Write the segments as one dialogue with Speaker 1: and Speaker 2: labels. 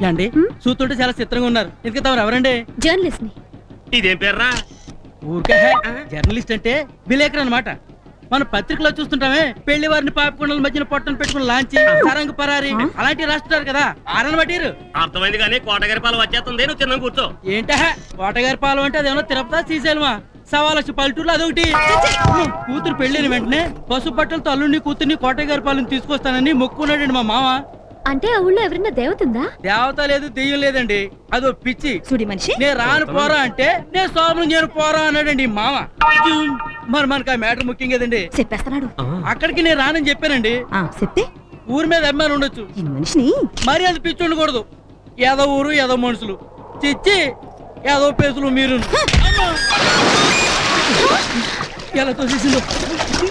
Speaker 1: అండి చూస్తుంటే చాలా చిత్రంగా ఉన్నారు. ఎందుకు తమరు ఎవరండి?
Speaker 2: జర్నలిస్ట్ ని.
Speaker 3: ఇదేం పేర్రా?
Speaker 1: ఊరికే జర్నలిస్ట్ అంటే విలేకరు అనమాట. మన పత్రికలో చూస్తుంటామే పెళ్లి వారిని పాపకుండల మధ్యన పొట్టను పెట్టుకుని లాంచి సరంగు పరారి అలాంటివి రాస్తున్నారు కదా. ఆరనబట్టిరు
Speaker 3: అర్థమైంది కానీ కోటగారి పాలెం వచ్చేస్తుంది. నువ్వు చిన్న కూర్చో.
Speaker 1: ఏంట కోటగారి పాలెం అంటే అదేమన్నా తిరుపతి శ్రీశైలమా? 1.25 పల్లెటూరులో అదొకటి. కూతురు పెళ్లిన వెంటనే పసుపు బట్టలతో అల్లుడిని కూతుర్ని కోటగారి పాలెం తీసుకొస్తానని మొక్కున్నాడండి మా మామ.
Speaker 2: అంటే ఆ ఊళ్ళో ఎవరైనా దేవత ఉందా?
Speaker 1: దేవత లేదు, దెయ్యం లేదండి. అదో పిచ్చి
Speaker 2: చూడి మనిషి.
Speaker 1: నేను రాను పోరా అంటే నేను సోమరం చేయను పోరా అన్నాడండి మామ. మరి మనకు ఆ మ్యాటర్ ముఖ్యం కదండి.
Speaker 2: చెప్పేస్తున్నాడు.
Speaker 1: అక్కడికి నేను రానని చెప్పానండి.
Speaker 2: చెప్తే
Speaker 1: ఊరి మీద అమ్మాని ఉండొచ్చు,
Speaker 2: మనిషిని
Speaker 1: మరి అది పిచ్చి ఉండకూడదు. ఏదో ఊరు ఏదో మనుషులు చిచ్చి ఏదో పేసులు మీరు ఎలా తోసేసిందో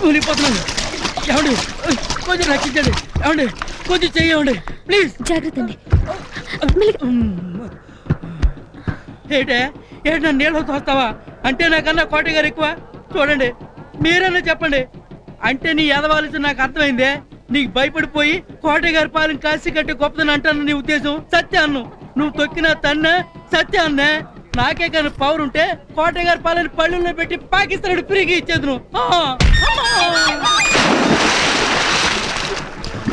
Speaker 1: మునిగిపోతున్నాను. ఏమండి కొంచెం రక్షించండి. ఏమండి కొంచెం చెయ్యండి ప్లీజ్.
Speaker 2: జాగ్రత్త అండి.
Speaker 1: ఏంటే ఏంటి నన్ను నీళ్ళతో తోస్తావా? అంటే నాకన్నా కోటగారు ఎక్కువ? చూడండి మీరన్నా చెప్పండి. అంటే నీ ఎదవాల్సి నాకు అర్థమైందే. నీకు భయపడిపోయి కోటగారి పాలెం కాసి కట్టి గొప్పదని అంటాను నీ ఉద్దేశం. సత్యాన్ను నువ్వు తొక్కిన తన్న సత్యాన్నే. నాకే కానీ పవర్ ఉంటే కోటగారి పాలెం పళ్ళుల్లో పెట్టి పాకిస్తాన్ ఫ్రీగా ఇచ్చేది.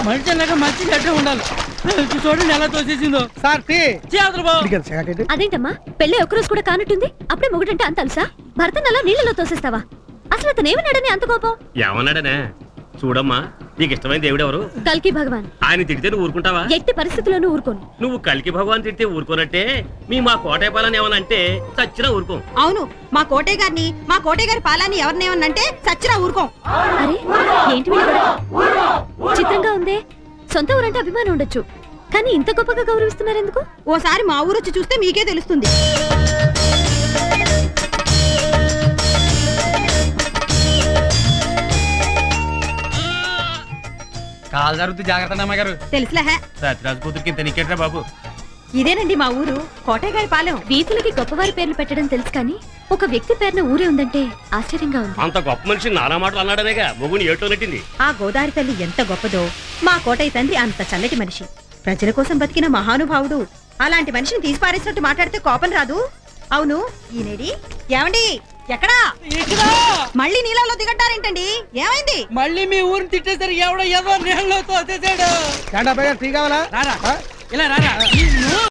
Speaker 1: మనిషి అన్నాక మంచి గడ్డ ఉండాలి. చూడండి ఎలా తోసేసిందో.
Speaker 2: అదేంటమ్మా పెళ్ళి ఒక్కరోజు కూడా కానట్టుంది. అప్పుడే మొగుడంటే అంత అలుసా? భర్తను అలా నీళ్ళలో తోసేస్తావా? అసలు అతను ఏమన్నాడని అంత కోపం?
Speaker 3: ఏమన్నాడనే చూడమ్మా. నీకు ఇష్టమైన దేవుడు ఎవరు?
Speaker 2: కల్కి భగవాన్.
Speaker 3: ఆయన తిడితే నువ్వు ఊరుకుంటావా?
Speaker 2: ఎట్టి పరిస్థితుల్లోనూ ఊరుకోను.
Speaker 3: నువ్వు కల్కి భగవాన్ తిడితే ఊరుకోనట్టే మా కోటయ్య పాలని ఏమనంటే చచ్చినా ఊరుకోం.
Speaker 4: అవును, మా కోటయ్య గారి పాలాన్ని ఎవరినేమన్నంటే చచ్చినా ఊరుకోం.
Speaker 2: అరే ఏంటి చిత్రంగా ఉందే. సొంత ఊరంటే అభిమానం ఉండొచ్చు, కానీ ఇంత గొప్పగా గౌరవిస్తున్నారు ఎందుకు?
Speaker 4: ఓసారి మా ఊరు వచ్చి చూస్తే మీకే తెలుస్తుంది.
Speaker 1: కాలు జరుగుతుంది జాగ్రత్త అమ్మగారు.
Speaker 4: తెలుసులే
Speaker 1: సత్యరాజు కూతురికి ఇంత నీకేట్రా బాబు.
Speaker 4: ఇదేనండి మా ఊరు కోటయ్య గారి పాలెం.
Speaker 2: వీధులకి గొప్పవారి పేర్లు పెట్టడం తెలుసు, కానీ ఒక వ్యక్తి పేరున ఊరే ఉందంటే ఆశ్చర్యంగా ఉంది.
Speaker 3: అంత గొప్ప మనిషి నానా మాటలు అన్నాడనేగా మొగుని ఏటో నెట్టింది.
Speaker 4: ఆ గోదావరి తల్లి ఎంత గొప్పదో, మా కోటయ్య తండ్రి అంత చల్లటి మనిషి, ప్రజల కోసం బతికిన మహానుభావుడు. అలాంటి మనిషిని తీసి పారేసినట్టు మాట్లాడితే కోపం రాదు? అవును ఈనేడి ఏమండి ఎక్కడా? మళ్ళీ నీళ్ళలో దిగట్టారేంటండి? ఏమైంది?
Speaker 1: మళ్ళీ మీ ఊరిని తిట్టేసరి ఎవడో ఏదో నీళ్ళలో తోసేసాడు. టీ కావాలా? రారా ఇలా రారా.